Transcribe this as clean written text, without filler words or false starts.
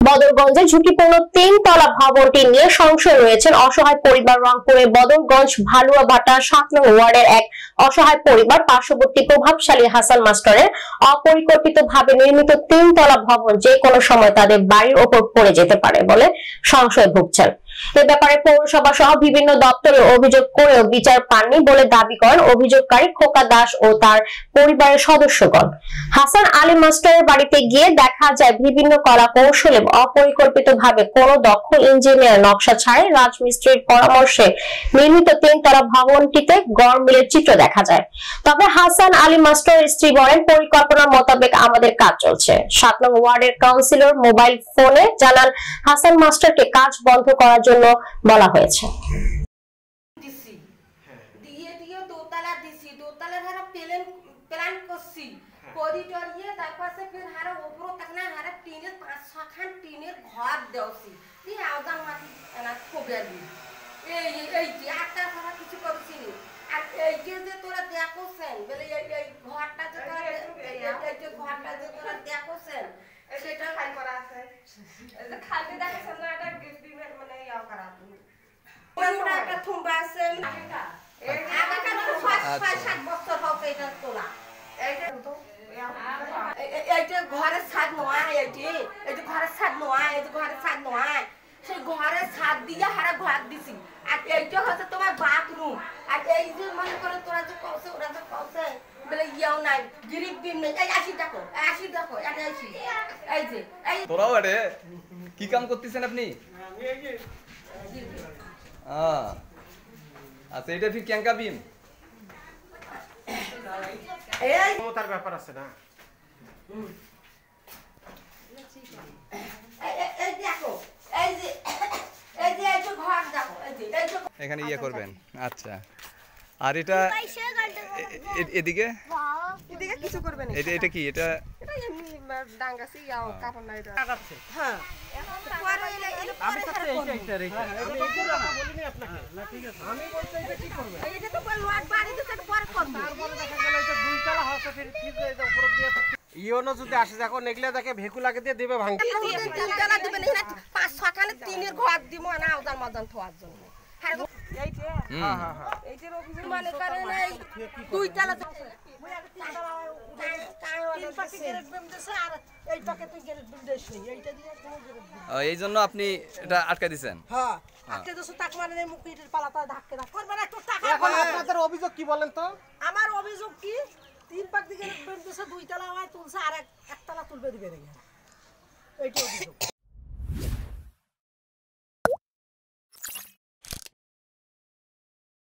বদরগঞ্জে ঝুঁকিপূর্ণ 3 তলা ভবনটি নিয়ে সংশয় রয়েছেন অসহায় পরিবার। রংপুরের বদরগঞ্জ ভালুয়াবাটা 7 নং ওয়ার্ডের এক অসহায় পরিবার পার্শ্ববর্তী প্রভাবশালী হাসান মাস্টারের অপরিকল্পিতভাবে নির্মিত 3 তলা ভবন যে কোনো সময় তাদের বাড়ির ওপর পড়ে যেতে পারে বলে সংশয় ভুগছেন। এ ব্যাপারে পৌরসভা সহ বিভিন্ন দপ্তরে অভিযোগ করেও বিচার পাননি বলে দাবি করেন অভিযোগকারী খোকা দাস ও তার পরিবারের সদস্যগণ। হাসান আলী মাস্টারের বাড়িতে গিয়ে দেখা যায় বিভিন্ন কলা কৌশলে অপরিকল্পিতভাবে কোন দক্ষ ইঞ্জিনিয়ার নকশা ছাড়াই রাজমিস্ত্রির পরামর্শে নির্মিত 3 তলা ভবনটিতে গড়মিলের চিত্র দেখা যায়। তবে হাসান আলী মাস্টারের স্ত্রী বলেন, পরিকল্পনা মোতাবেক আমাদের কাজ চলছে। 7 নং ওয়ার্ডের কাউন্সিলর মোবাইল ফোনে জানান হাসান মাস্টারকে কাজ বন্ধ করার জন্য বলা হয়েছে। করিডোর ইয়ে তারপর সে ফির হারে উপর তকনা হারে টিনের 5-6 খান টিনের ঘর দেওছি ই আওদাম মাটি না খোবেলি এই যে একটা সারা কিছু করছিস আর এই যে তোরা দেখোছেন বলে এই ঘরটা যে তোরা এই যে ঘরটা যে তোরা দেখোছেন সেটা খাই করা আছে এই যে খালি দেখোছেন না এটা গিফট মানে ইয়াও করা তুমি ওইটা একটা থুম্বা আছে আগেটা আগেটা 6-7 বছর হবে এটা তোলা এইটা তো এইটা ঘরের ছাদ নয় এইটা ঘরের ছাদ নয় এইটা ঘরের ছাদ নয় সেই ঘরের ছাদ দিয়ে হারা ঘর দিছি আর এইটা হচ্ছে তোমার বাথরুম আর এই যে মনে করে তোরা যে কলছে ওরা যে কলছে বলে ইয়াও নাই গরিব দিন নেই এই আসি দেখো এটা আসি এই যে এই তোরাও আরে কি কাম করতেছেন আপনি? আচ্ছা এটা ফির ক্যাঙ্কা বিম এই তার ব্যাপার আছে না এই দেখো এই যে ঘর দেখো এই যে এখানে ইয়ে করবেন। আচ্ছা আর এটা এদিকে কিছু করবে না। এটা কি এটা এমনি ডাঙ্গাছি ইয়াও কাপড় নাই লাগাচ্ছে হ্যাঁ পরে আমি চাচ্ছি এইটা রেখে আমি এইটা বলিনি আপনাকে না ঠিক আছে আমি বলছি এটা কি করবে এটা তো লোড বাড়ি দিতে পরে করবে আর বলে দেখা গেল এটা 2 তলা হাউস ফির ঠিক এটা উপর দিয়ে ইওনো যদি আসে যখন এগলে দেখে ভেকু লাগে দিয়ে দিবে ভাঙতে 3 তলা দিবেন না 5-6 খানে টিনের ঘর দিব না আওদার মদন থোয়ার জন্য এইটা হ্যাঁ হ্যাঁ হ্যাঁ এইটার অভিযোগ মানে করেন এই 2 তলা এই জন্য আপনি এটা আটকা দিছেন? হ্যাঁ আটকে দোষ টাক মানে মুখের পালাটা ধাক্কে দাও করবে না একটু টাকা এখন আপনাদের অভিযোগ কি বলেন তো? আমার অভিযোগ কি 3 পাক দিকে 2 তলা হয় তুলছে আর 1 তলা তুলবে দিবে না এইটা অভিযোগ।